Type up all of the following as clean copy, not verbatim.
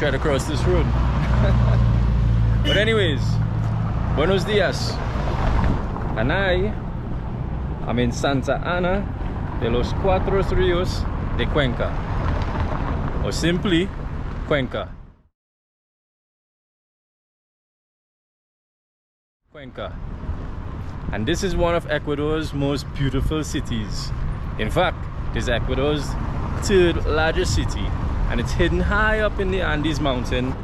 try to cross this road. But anyways, buenos dias. And I'm in Santa Ana de los Cuatro Ríos de Cuenca, or simply Cuenca. Cuenca. And this is one of Ecuador's most beautiful cities. In fact, it's Ecuador's third largest city, and it's hidden high up in the Andes mountain,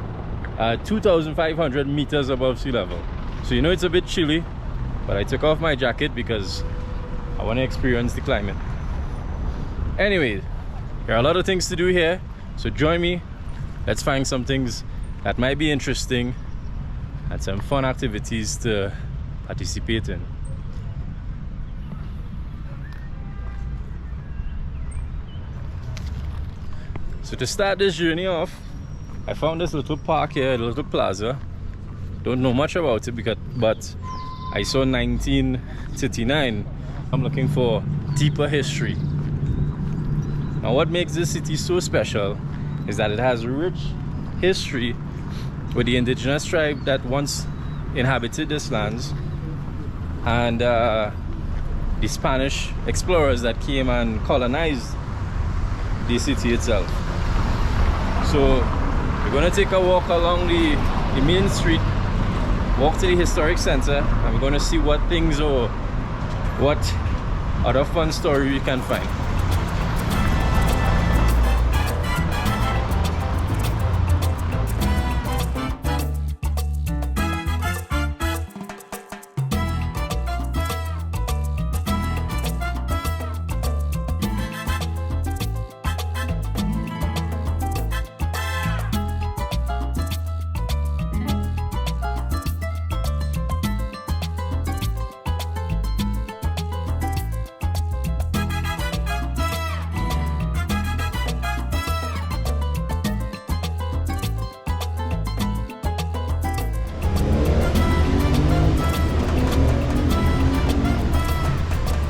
2,500 meters above sea level. So you know it's a bit chilly, but I took off my jacket because I want to experience the climate. Anyway, there are a lot of things to do here, so join me. Let's find some things that might be interesting and some fun activities to participate in. So to start this journey off, I found this little park here, a little plaza. Don't know much about it but I saw 1939. I'm looking for deeper history. Now what makes this city so special is that it has rich history with the indigenous tribe that once inhabited these lands, and the Spanish explorers that came and colonized the city itself. So we're gonna take a walk along the main street, walk to the historic center, and we're gonna see what things or what other fun story we can find.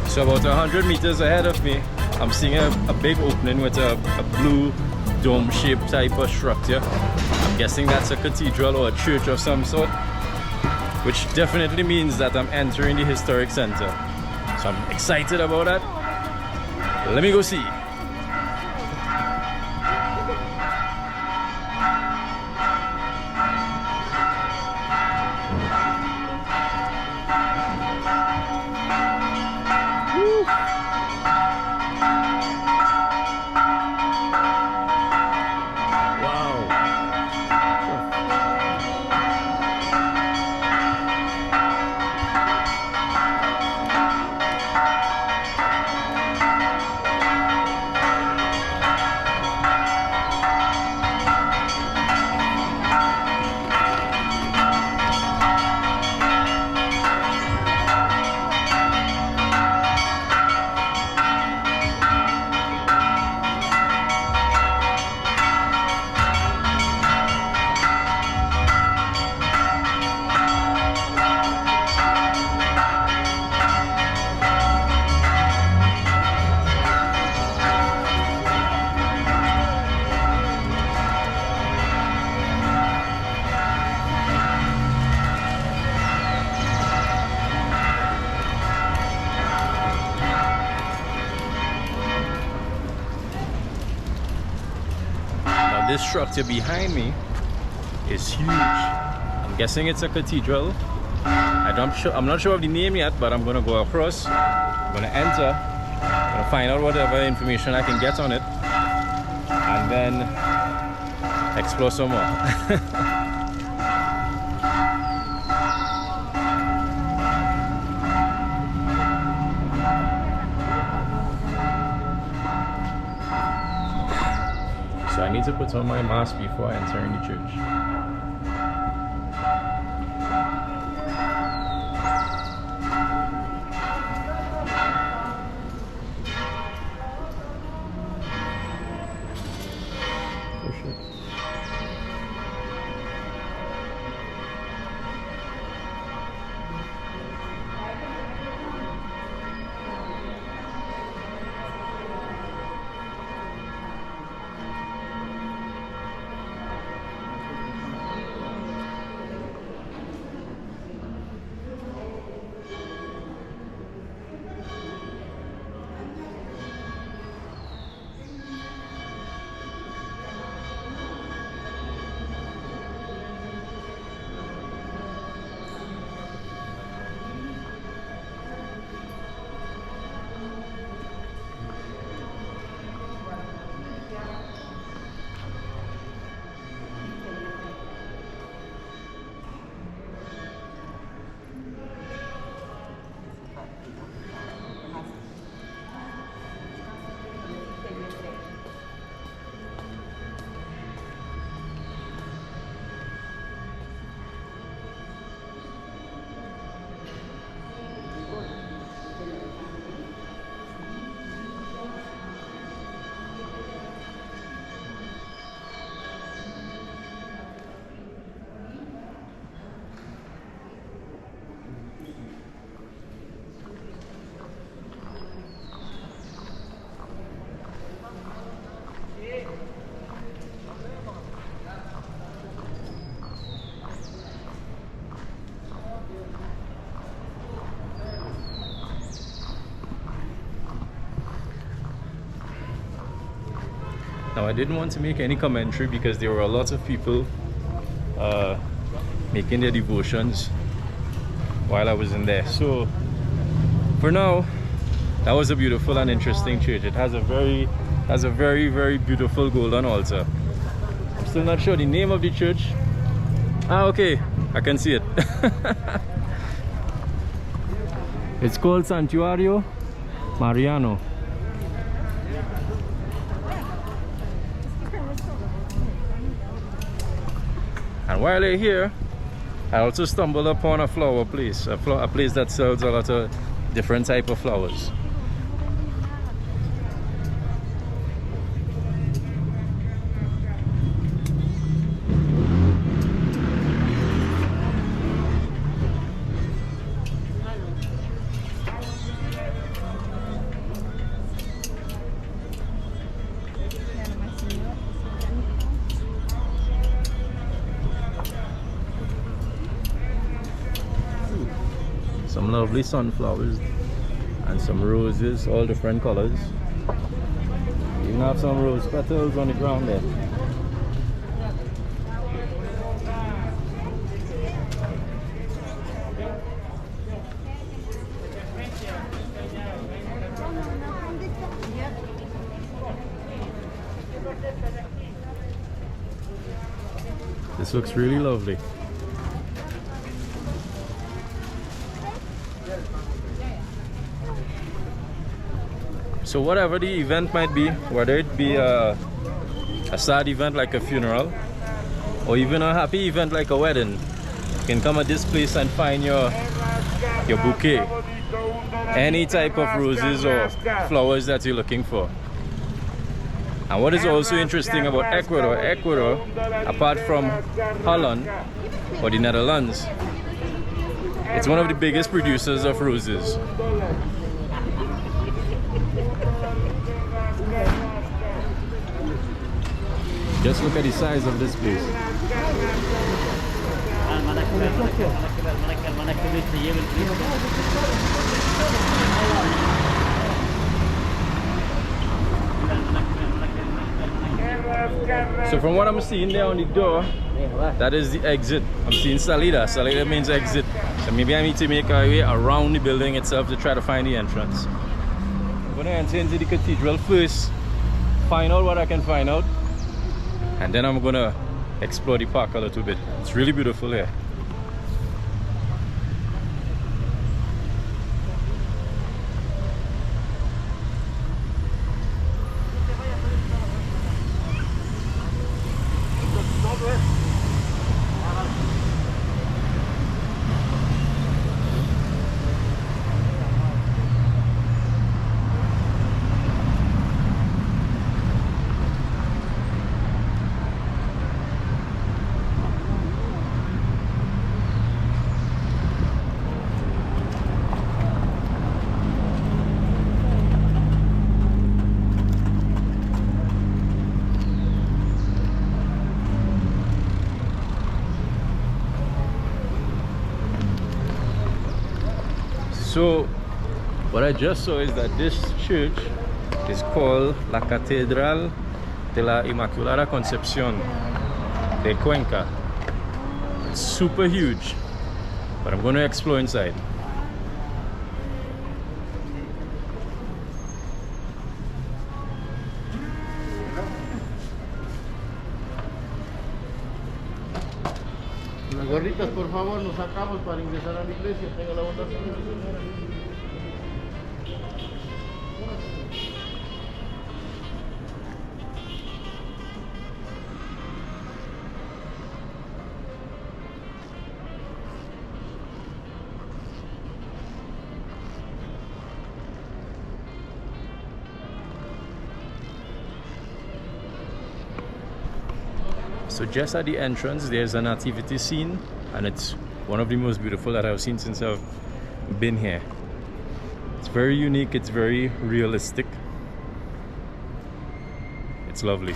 So about 100 meters ahead of me, I'm seeing a big opening with a blue dome-shaped type of structure. I'm guessing that's a cathedral or a church of some sort, which definitely means that I'm entering the historic center. So I'm excited about that. Let me go see. This structure behind me is huge. I'm guessing it's a cathedral. I'm not sure of the name yet, but I'm gonna go across. I'm gonna enter. I'm gonna find out whatever information I can get on it, and then explore some more. So I need to put on my mask before entering the church. Now I didn't want to make any commentary because there were a lot of people making their devotions while I was in there. So for now, that was a beautiful and interesting church. It has a very very beautiful golden altar. I'm still not sure the name of the church. Ah, okay, I can see it. It's called Santuario Mariano. And while you're here, I also stumbled upon a flower place, a place that sells a lot of different type of flowers. Some lovely sunflowers and some roses, all different colors. Even have some rose petals on the ground there. This looks really lovely. So whatever the event might be, whether it be a sad event like a funeral or even a happy event like a wedding, you can come at this place and find your bouquet, any type of roses or flowers that you're looking for. And what is also interesting about Ecuador, apart from Holland or the Netherlands, it's one of the biggest producers of roses. Just look at the size of this place. So from what I'm seeing there on the door, that is the exit. I'm seeing salida. Salida means exit. So maybe I need to make our way around the building itself to try to find the entrance. I'm gonna enter into the cathedral first, find out what I can find out, and then I'm gonna explore the park a little bit. It's really beautiful here. So what I just saw is that this church is called la Catedral de la Inmaculada Concepción de Cuenca. It's super huge, but I'm going to explore inside. Las gorritas, por favor, nos sacamos para ingresar a la iglesia. Tenga la bondad, señora. So just at the entrance there's a nativity scene, and it's one of the most beautiful that I've seen since I've been here. It's very unique, it's very realistic. It's lovely.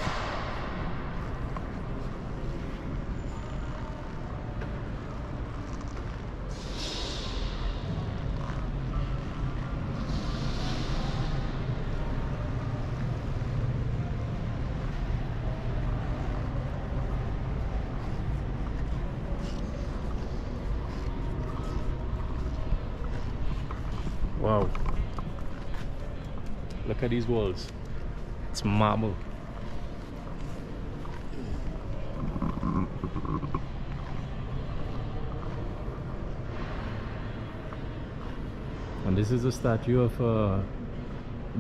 Look at these walls. It's marble. And this is a statue of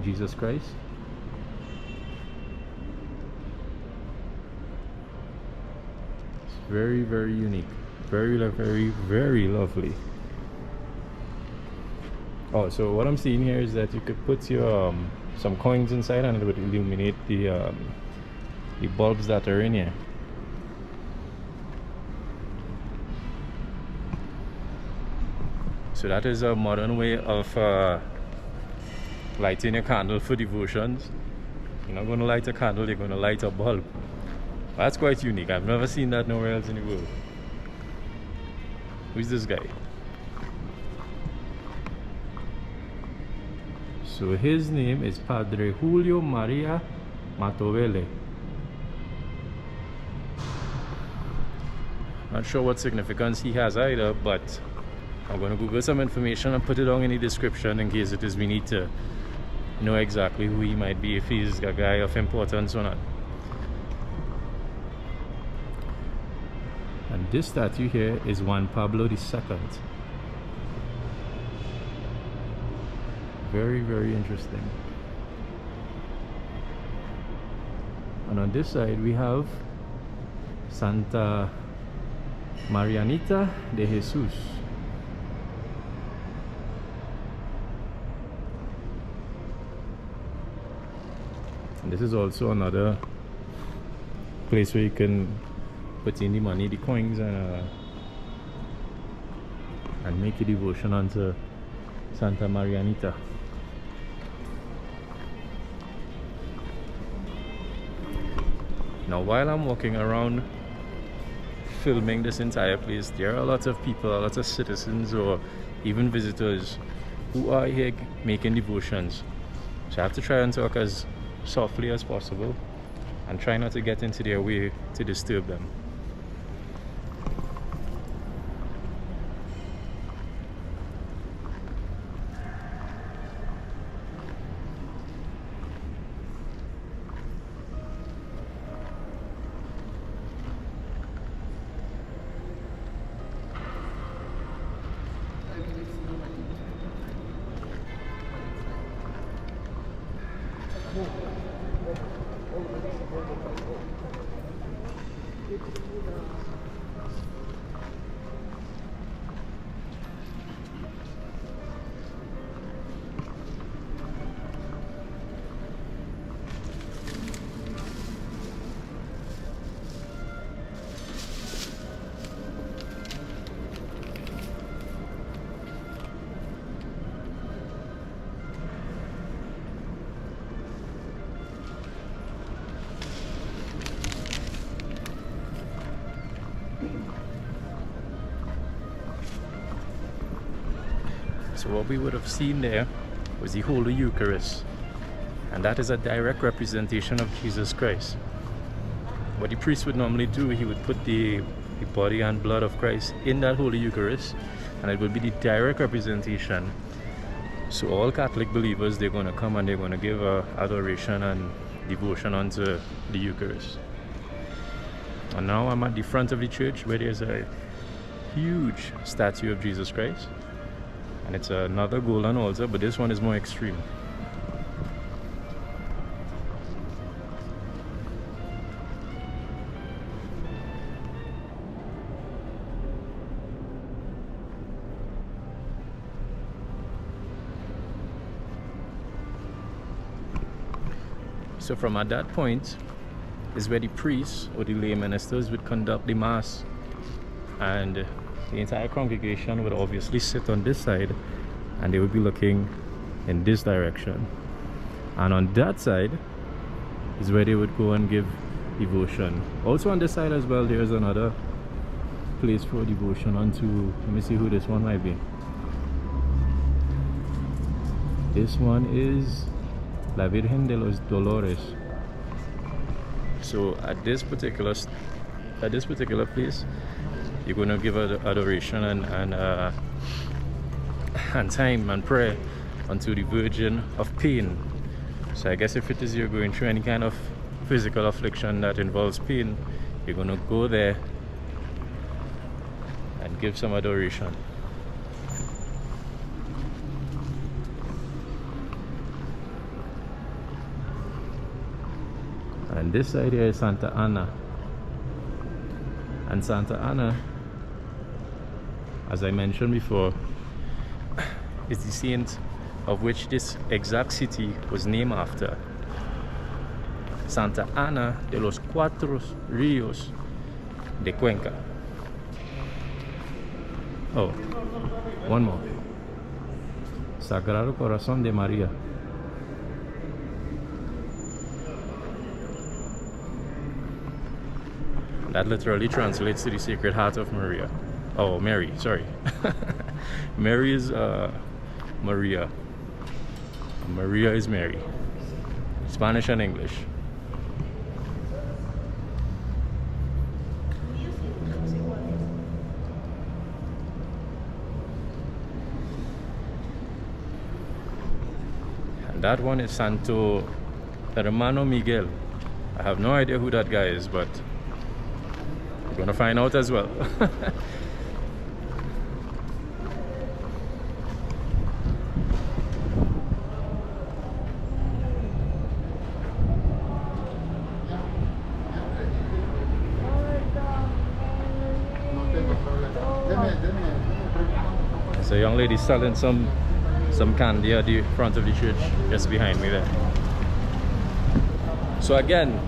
Jesus Christ. It's very, very unique. Very, very lovely. Oh, so what I'm seeing here is that you could put your some coins inside and it would illuminate the bulbs that are in here. So that is a modern way of lighting a candle for devotions. You're not going to light a candle, you're going to light a bulb. That's quite unique. I've never seen that nowhere else in the world. Who's this guy? So his name is Padre Julio Maria Matovele. Not sure what significance he has either, but I'm going to Google some information and put it down in the description in case it is we need to know exactly who he might be, if he's a guy of importance or not. And this statue here is Juan Pablo II. Very, very interesting. And on this side we have Santa Marianita de Jesus. And this is also another place where you can put in the money, the coins, and make a devotion unto Santa Marianita. Now while I'm walking around filming this entire place, there are a lot of people, a lot of citizens or even visitors who are here making devotions. So I have to try and talk as softly as possible and try not to get into their way to disturb them. So what we would have seen there was the Holy Eucharist, and that is a direct representation of Jesus Christ. What the priest would normally do, he would put the body and blood of Christ in that Holy Eucharist, and it would be the direct representation. So all Catholic believers, they're going to come and they're going to give adoration and devotion unto the Eucharist. And now I'm at the front of the church where there's a huge statue of Jesus Christ. And it's another golden altar, but this one is more extreme. So from at that point is where the priests or the lay ministers would conduct the mass, and the entire congregation would obviously sit on this side and they would be looking in this direction, and on that side is where they would go and give devotion. Also on this side as well, there's another place for devotion onto, let me see who this one might be. This one is La Virgen de los Dolores. So at this particular place, you're going to give adoration and time and prayer unto the Virgin of Pain. So I guess if it is you're going through any kind of physical affliction that involves pain, you're going to go there and give some adoration. And this side here is Santa Ana. And Santa Ana, as I mentioned before, is the saint of which this exact city was named after. Santa Ana de los Cuatro Ríos de Cuenca. Oh, one more. Sagrado Corazón de María. That literally translates to the Sacred Heart of Maria. Oh, Mary, sorry. Mary is Maria. Maria is Mary. Spanish and English. And that one is Santo Hermano Miguel. I have no idea who that guy is, but we're gonna find out as well. There's a young lady selling some candy at the front of the church just behind me there. So again,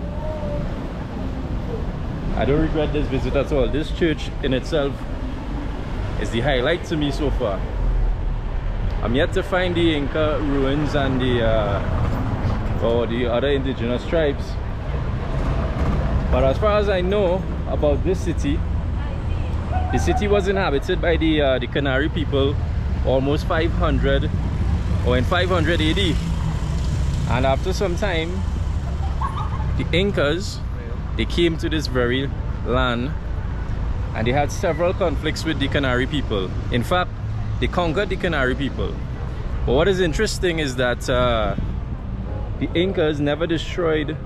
I don't regret this visit at all. This church in itself is the highlight to me so far. I'm yet to find the Inca ruins and the other indigenous tribes. But as far as I know about this city, the city was inhabited by the Canary people almost 500 or in 500 AD. And after some time, the Incas, they came to this very land and they had several conflicts with the Canary people. In fact, they conquered the Canary people. But what is interesting is that the Incas never destroyed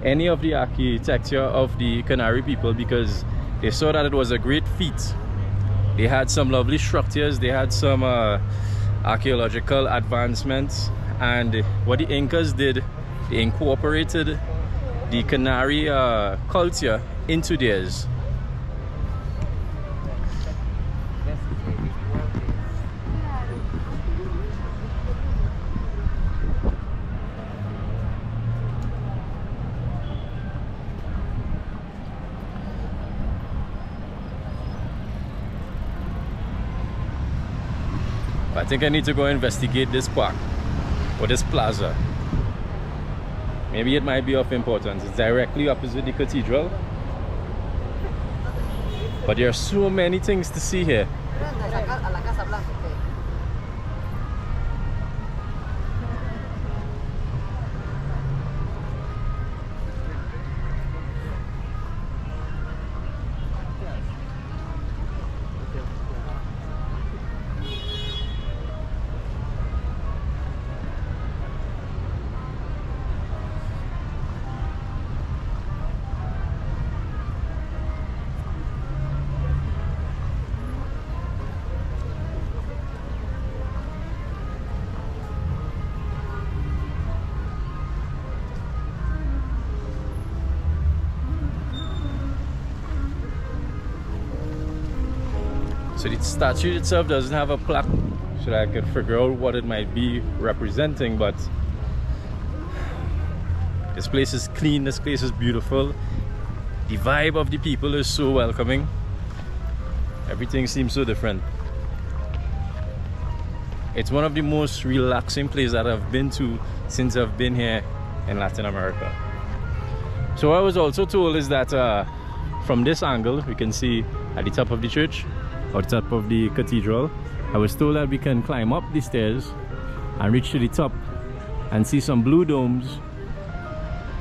any of the architecture of the Canary people because they saw that it was a great feat. They had some lovely structures, they had some archaeological advancements, and what the Incas did, they incorporated the Canary culture into theirs. I think I need to go investigate this park or this plaza. Maybe it might be of importance. It's directly opposite the cathedral. But there are so many things to see here. So the statue itself doesn't have a plaque, so that I could figure out what it might be representing, but this place is clean, this place is beautiful. The vibe of the people is so welcoming. Everything seems so different. It's one of the most relaxing places that I've been to since I've been here in Latin America. So what I was also told is that from this angle, we can see at the top of the church, or the top of the cathedral, I was told that we can climb up the stairs and reach to the top and see some blue domes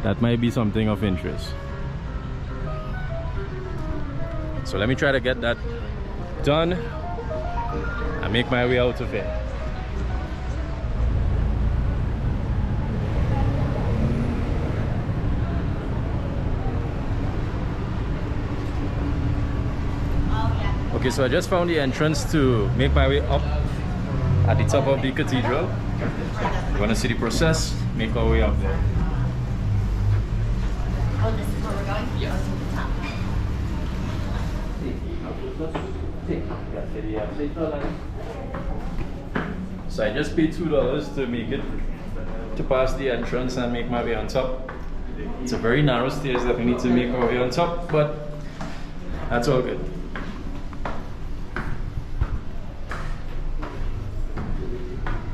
that might be something of interest. So let me try to get that done and make my way out of here. Okay, so I just found the entrance to make my way up at the top of the cathedral. You want to see the process? Make our way up there. Oh, this is where we're going? Yes. So I just paid $2 to make it, to pass the entrance and make my way on top. It's a very narrow stairs that we need to make our way on top, but that's all good.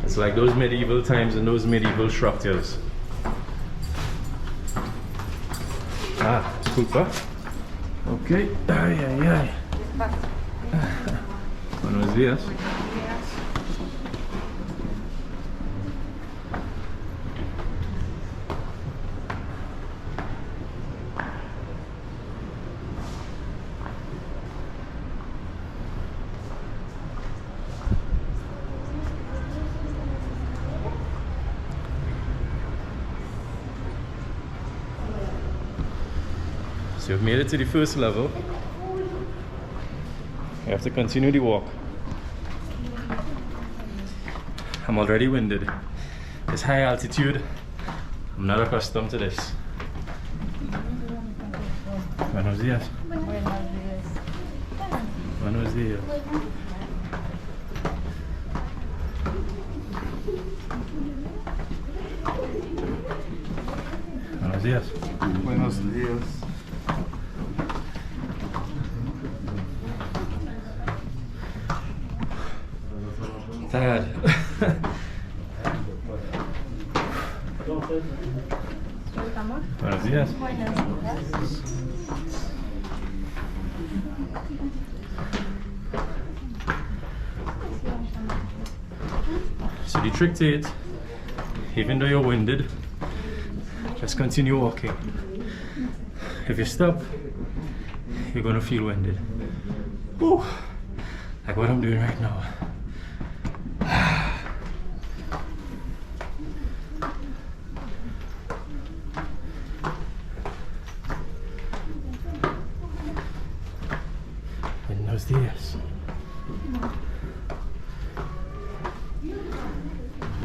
It's like those medieval times and those medieval structures. Ah, disculpa. Okay. Ay, ay, ay. Buenos días. So you've made it to the first level. You have to continue the walk. I'm already winded. It's high altitude. I'm not accustomed to this. Buenos días. Buenos días. Buenos días. Buenos días. Tired. Buenos días. So the trick to it, even though you're winded, just continue walking. If you stop, you're gonna feel winded. Woo. Like what I'm doing right now. Buenos días.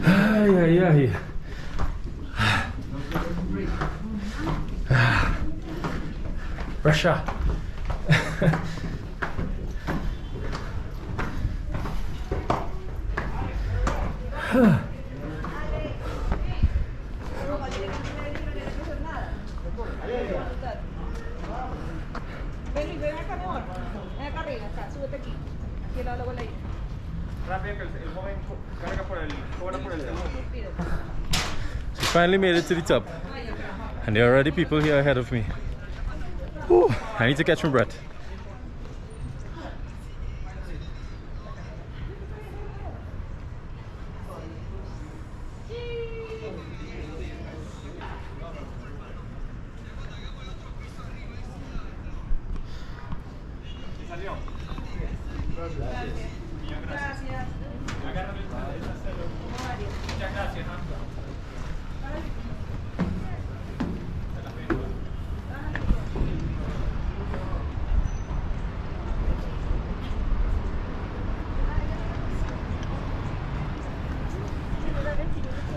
Ay, ay, ay. Russia. Ven acá, mi amor. Ven acá arriba, acá, súbete aquí. Aquí la luego la hija. Rápido que el joven carga cobra por el segundo. So finally made it to the top. And there are already people here ahead of me. Whew, I need to catch my breath.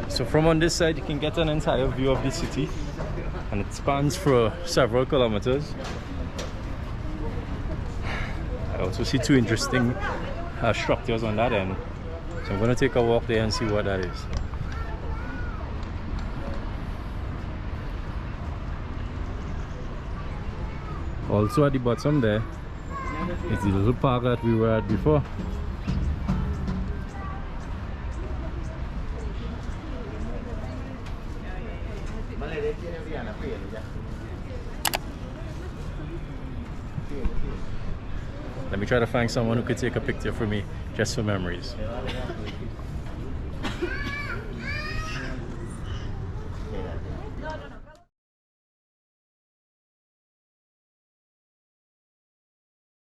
So from on this side you can get an entire view of the city, and it spans for several kilometers. I also see two interesting structures on that end, so I'm going to take a walk there and see what that is. Also at the bottom there is the little park that we were at before. Let me try to find someone who could take a picture for me, just for memories.